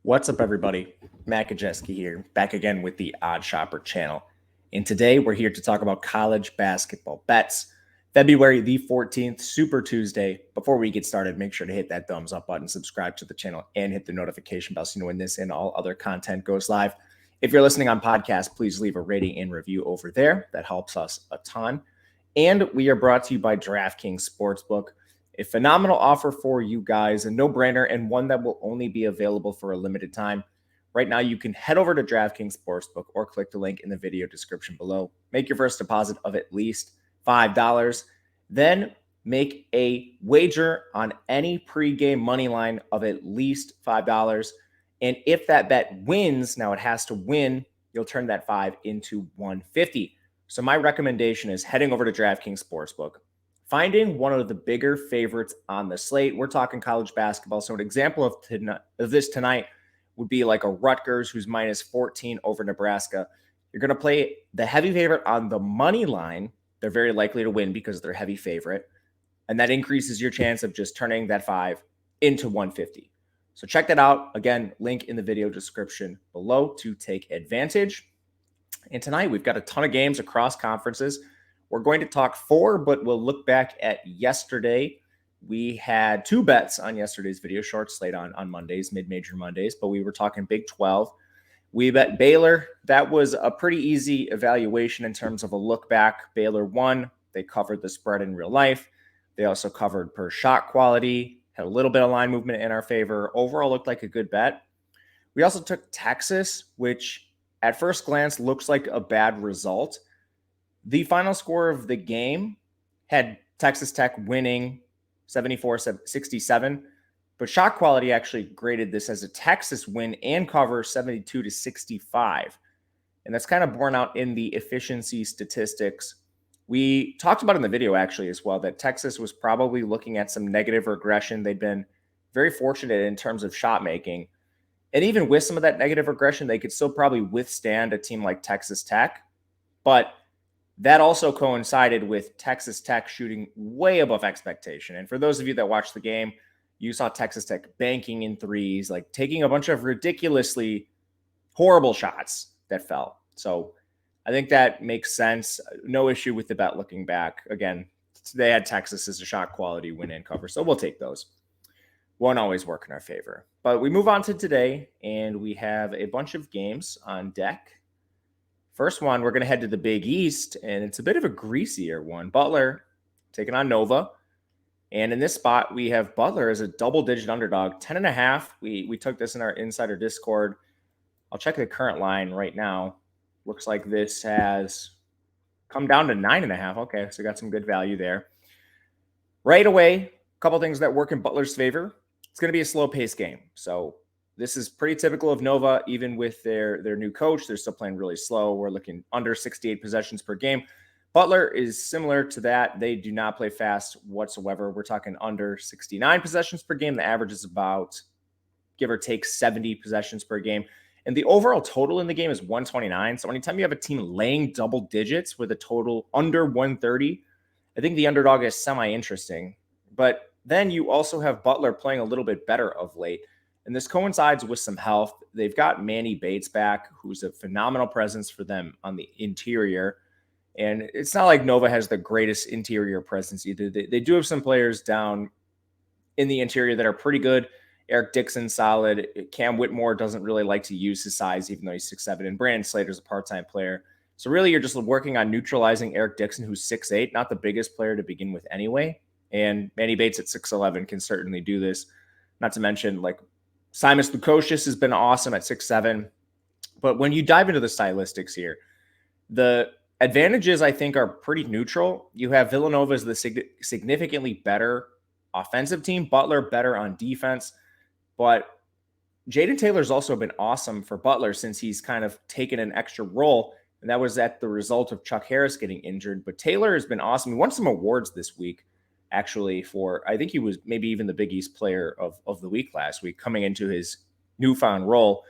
What's up, everybody? Matt Kajeski here, back again with the Odd Shopper channel. And today we're here to talk about college basketball bets. February the 14th, Super Tuesday. Before we get started, make sure to hit that thumbs up button, subscribe to the channel, and hit the notification bell so you know when this and all other content goes live. If you're listening on podcast, please leave a rating and review over there. That helps us a ton. And we are brought to you by DraftKings Sportsbook. A phenomenal offer for you guys, a no-brainer, and one that will only be available for a limited time. Right now, you can head over to DraftKings Sportsbook or click the link in the video description below. Make your first deposit of at least $5. Then make a wager on any pregame money line of at least $5. And if that bet wins, now it has to win, you'll turn that $5 into $150. So my recommendation is heading over to DraftKings Sportsbook, finding one of the bigger favorites on the slate. We're talking college basketball. So an example of this tonight would be like a Rutgers who's minus 14 over Nebraska. You're going to play the heavy favorite on the money line. They're very likely to win because they're heavy favorite. And that increases your chance of just turning that $5 into $150. So check that out. Again, link in the video description below to take advantage. And tonight we've got a ton of games across conferences. We're going to talk 4, but we'll look back at yesterday. We had 2 bets on yesterday's video, short slate on Mondays, mid-major Mondays, but we were talking Big 12. We bet Baylor. That was a pretty easy evaluation in terms of a look back. Baylor won. They covered the spread in real life. They also covered per shot quality, had a little bit of line movement in our favor. Overall looked like a good bet. We also took Texas, which at first glance looks like a bad result. The final score of the game had Texas Tech winning 74-67, but shot quality actually graded this as a Texas win and cover 72-65. And that's kind of borne out in the efficiency statistics. We talked about in the video actually as well that Texas was probably looking at some negative regression. They'd been very fortunate in terms of shot making. And even with some of that negative regression, they could still probably withstand a team like Texas Tech. But that also coincided with Texas Tech shooting way above expectation. And for those of you that watched the game, you saw Texas Tech banking in threes, like taking a bunch of ridiculously horrible shots that fell. So I think that makes sense. No issue with the bet looking back. Again, they had Texas as a shot quality win and cover, so we'll take those. Won't always work in our favor. But we move on to today, and we have a bunch of games on deck. First one, we're going to head to the Big East, and it's a bit of a greasier one. Butler taking on Nova. And in this spot, we have Butler as a double-digit underdog, 10.5. We took this in our Insider Discord. I'll check the current line right now. Looks like this has come down to 9.5. Okay, so got some good value there. Right away, a couple things that work in Butler's favor. It's going to be a slow-paced game. So this is pretty typical of Nova, even with their new coach. They're still playing really slow. We're looking under 68 possessions per game. Butler is similar to that. They do not play fast whatsoever. We're talking under 69 possessions per game. The average is about, give or take, 70 possessions per game. And the overall total in the game is 129. So anytime you have a team laying double digits with a total under 130, I think the underdog is semi-interesting. But then you also have Butler playing a little bit better of late. And this coincides with some health. They've got Manny Bates back, who's a phenomenal presence for them on the interior. And it's not like Nova has the greatest interior presence either. They do have some players down in the interior that are pretty good. Eric Dixon, solid. Cam Whitmore doesn't really like to use his size, even though he's 6'7". And Brandon Slater's a part-time player. So really, you're just working on neutralizing Eric Dixon, who's 6'8", not the biggest player to begin with anyway. And Manny Bates at 6'11" can certainly do this. Not to mention, like, Simas Lukosius has been awesome at 6'7". But when you dive into the stylistics here, the advantages, I think, are pretty neutral. You have Villanova as the significantly better offensive team, Butler better on defense. But Jaden Taylor's also been awesome for Butler since he's kind of taken an extra role, and that was at the result of Chuck Harris getting injured. But Taylor has been awesome. He won some awards this week, actually, for, I think he was maybe even the Big East player of the week last week, coming into his newfound role.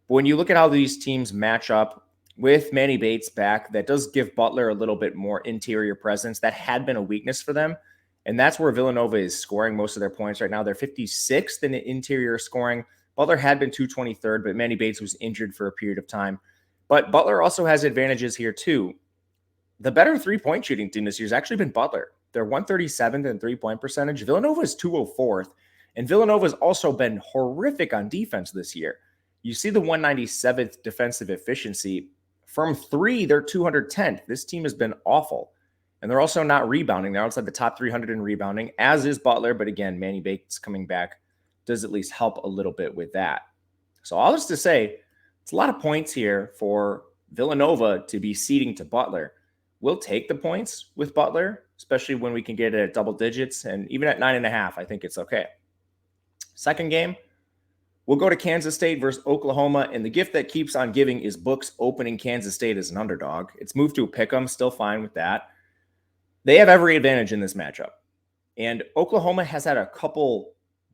But when you look at how these teams match up with Manny Bates back, that does give Butler a little bit more interior presence. That had been a weakness for them. And that's where Villanova is scoring most of their points right now. They're 56th in interior scoring, Butler had been 223rd, but Manny Bates was injured for a period of time. But Butler also has advantages here too. The better three-point shooting team this year has actually been Butler. They're 137th in three-point percentage. Villanova is 204th. And Villanova has also been horrific on defense this year. You see the 197th defensive efficiency. From three, they're 210th. This team has been awful. And they're also not rebounding. They're outside the top 300 in rebounding, as is Butler. But again, Manny Bates coming back does at least help a little bit with that. So all this to say, it's a lot of points here for Villanova to be ceding to Butler. We'll take the points with Butler, especially when we can get it at double digits. And even at 9.5, I think it's okay. Second game, we'll go to Kansas State versus Oklahoma. And the gift that keeps on giving is books opening Kansas State as an underdog. It's moved to a pick 'em, still fine with that. They have every advantage in this matchup. And Oklahoma has had a couple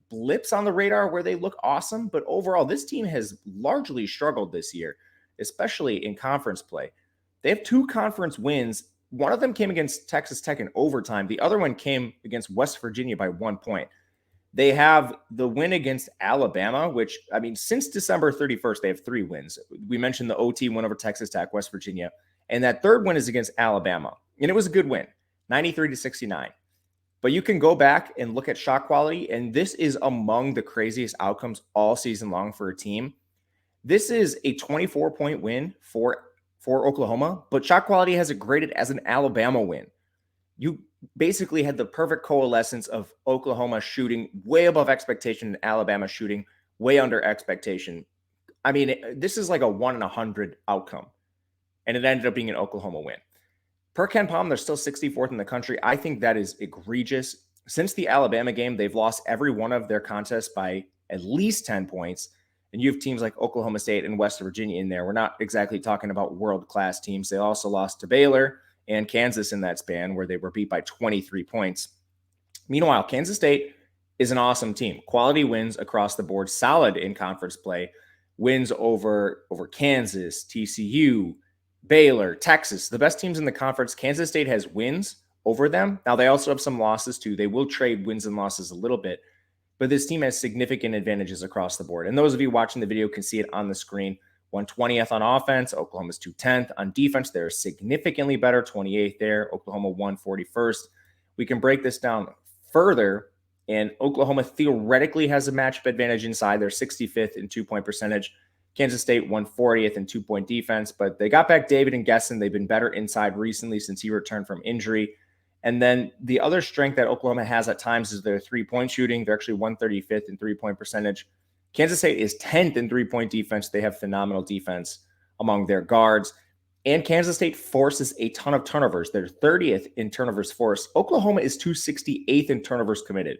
blips on the radar where they look awesome. But overall, this team has largely struggled this year, especially in conference play. They have 2 conference wins. One of them came against Texas Tech in overtime. The other one came against West Virginia by 1 point. They have the win against Alabama, which, I mean, since December 31st, they have 3 wins. We mentioned the OT win over Texas Tech, West Virginia. And that third win is against Alabama. And it was a good win, 93-69. But you can go back and look at shot quality, and this is among the craziest outcomes all season long for a team. This is a 24-point win for Oklahoma, but shot quality has it graded as an Alabama win. You basically had the perfect coalescence of Oklahoma shooting way above expectation and Alabama shooting way under expectation. I mean, this is like a 1 in 100 outcome, and it ended up being an Oklahoma win. Per Ken Palm, they're still 64th in the country. I think that is egregious. Since the Alabama game, they've lost every one of their contests by at least 10 points. And you have teams like Oklahoma State and West Virginia in there. We're not exactly talking about world-class teams. They also lost to Baylor and Kansas in that span where they were beat by 23 points. Meanwhile, Kansas State is an awesome team. Quality wins across the board, solid in conference play. Wins over Kansas, TCU, Baylor, Texas, the best teams in the conference. Kansas State has wins over them. Now, they also have some losses too. They will trade wins and losses a little bit. But this team has significant advantages across the board. And those of you watching the video can see it on the screen. 120th on offense. Oklahoma's 210th. On defense, they're significantly better. 28th there. Oklahoma 141st. We can break this down further. And Oklahoma theoretically has a matchup advantage inside. They're 65th in 2-point percentage. Kansas State 140th in 2-point defense. But they got back David and Gesson. They've been better inside recently since he returned from injury. And then the other strength that Oklahoma has at times is their 3-point shooting. They're actually 135th in 3-point percentage. Kansas State is 10th in 3-point defense. They have phenomenal defense among their guards. And Kansas State forces a ton of turnovers. They're 30th in turnovers forced. Oklahoma is 268th in turnovers committed.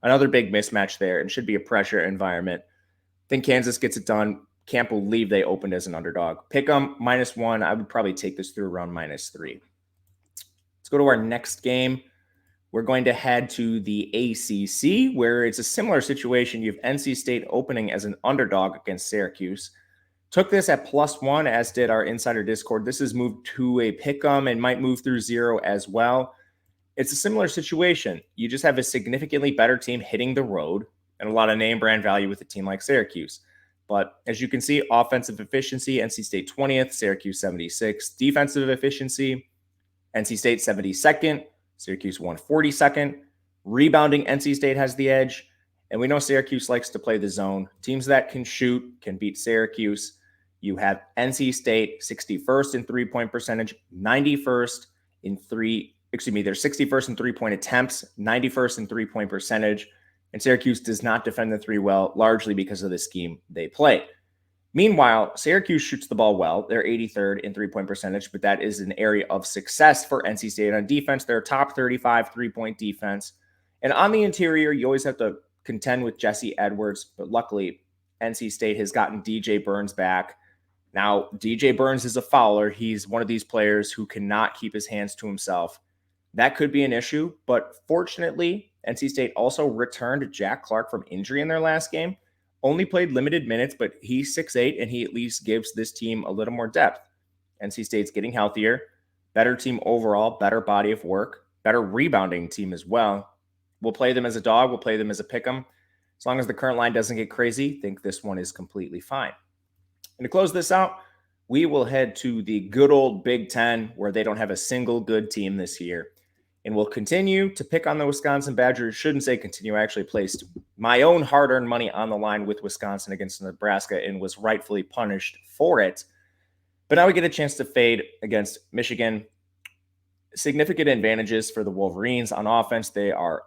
Another big mismatch there, and should be a pressure environment. Think Kansas gets it done. Can't believe they opened as an underdog. Pick them -1. I would probably take this through around -3. Let's go to our next game. We're going to head to the ACC, where it's a similar situation. You have NC State opening as an underdog against Syracuse. Took this at +1, as did our Insider Discord. This has moved to a pick'em and might move through 0 as well. It's a similar situation. You just have a significantly better team hitting the road and a lot of name brand value with a team like Syracuse. But as you can see, offensive efficiency, NC State 20th, Syracuse 76th. Defensive efficiency, NC State 72nd, Syracuse 142nd. Rebounding, NC State has the edge. And we know Syracuse likes to play the zone. Teams that can shoot can beat Syracuse. You have NC State 61st in 3-point percentage, 91st in they're 61st in 3-point attempts, 91st in 3-point percentage. And Syracuse does not defend the 3 well, largely because of the scheme they play. Meanwhile, Syracuse shoots the ball well. They're 83rd in 3-point percentage, but that is an area of success for NC State on defense. They're top 35 3-point defense. And on the interior, you always have to contend with Jesse Edwards, but luckily, NC State has gotten DJ Burns back. Now, DJ Burns is a fouler. He's one of these players who cannot keep his hands to himself. That could be an issue, but fortunately, NC State also returned Jack Clark from injury in their last game. Only played limited minutes, but he's 6'8", and he at least gives this team a little more depth. NC State's getting healthier, better team overall, better body of work, better rebounding team as well. We'll play them as a dog. We'll play them as a pick'em. As long as the current line doesn't get crazy, I think this one is completely fine. And to close this out, we will head to the good old Big Ten, where they don't have a single good team this year. And we'll continue to pick on the Wisconsin Badgers. Shouldn't say continue. I actually placed my own hard-earned money on the line with Wisconsin against Nebraska and was rightfully punished for it. But now we get a chance to fade against Michigan. Significant advantages for the Wolverines on offense. They are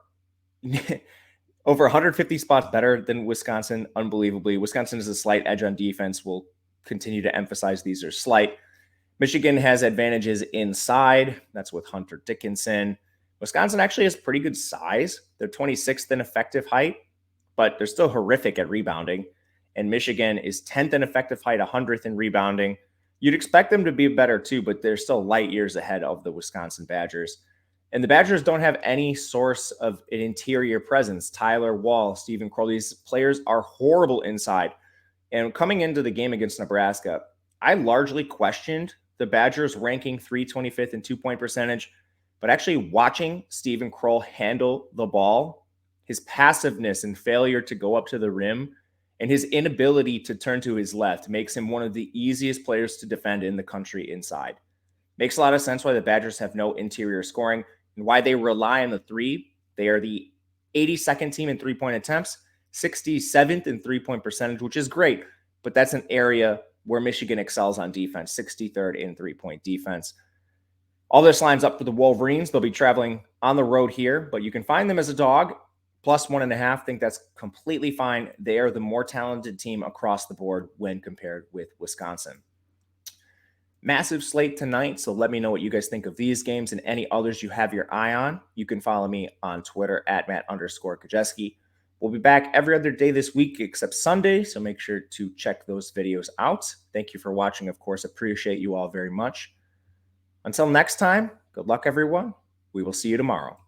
over 150 spots better than Wisconsin, unbelievably. Wisconsin is a slight edge on defense. We'll continue to emphasize these are slight. Michigan has advantages inside. That's with Hunter Dickinson. Wisconsin actually has pretty good size. They're 26th in effective height, but they're still horrific at rebounding. And Michigan is 10th in effective height, 100th in rebounding. You'd expect them to be better too, but they're still light years ahead of the Wisconsin Badgers. And the Badgers don't have any source of an interior presence. Tyler Wall, Stephen Kroll, these players are horrible inside. And coming into the game against Nebraska, I largely questioned the Badgers ranking 325th in two-point percentage, but actually watching Stephen Kroll handle the ball, his passiveness and failure to go up to the rim, and his inability to turn to his left makes him one of the easiest players to defend in the country inside. Makes a lot of sense why the Badgers have no interior scoring and why they rely on the three. They are the 82nd team in three-point attempts, 67th in three-point percentage, which is great, but that's an area where Michigan excels on defense, 63rd in three-point defense. All this lines up for the Wolverines. They'll be traveling on the road here, but you can find them as a dog, plus 1.5. Think that's completely fine. They are the more talented team across the board when compared with Wisconsin. Massive slate tonight, so let me know what you guys think of these games and any others you have your eye on. You can follow me on Twitter at Matt_Kajeski. We'll be back every other day this week except Sunday, so make sure to check those videos out. Thank you for watching, of course. Appreciate you all very much. Until next time, good luck, everyone. We will see you tomorrow.